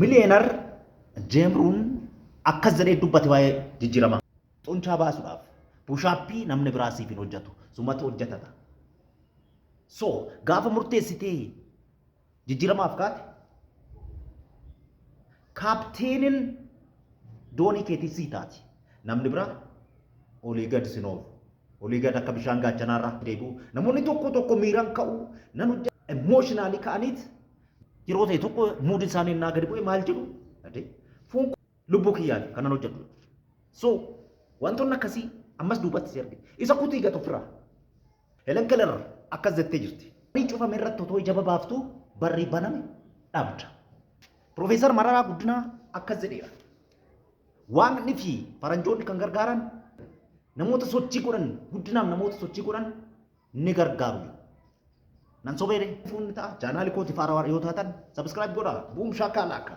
Millionaire Jeemruun akkas jedhee dubbate waa'ee jijjiirama. Xunchaa baasuudhaaf pushaappii namni biraa siif hin hojjetu sumatu hojjetata. So gaafa murteessitee jijjiiramaaf kaate kaapteeniin doonii keetii sii taati. Namni biraa olii gad sinoof olii gad akka bishaan gaachanaarraa deebi'u namoonni tokko miiraan ka'u nan hojjeta emotionally ka'aniit yeroo ta'e tokko muudin isaanii naa gadi bu'e maal jedhu fuun lubbuu kiyyaati kanan hojjetu. So wantoonni akkasii ammas duubatti si argite isa kutii gatu ofirraa. Helen Keller akkas jettee jirti. Inni cufame irratti otoo ija baaftuu barri baname dhabda. Profeesar Mararaa Guddinaa akkas jedheera. Waaqni fi faranjoonni kan gargaaran namoota sochii godhan guddinaaf namoota sochii godhan ni gargaaru. Nan sobeere fuunni ta'a chaanaalii kooti faaraa yoo taatan sabskiraayib godhaa bu'uum shaakaa laakka.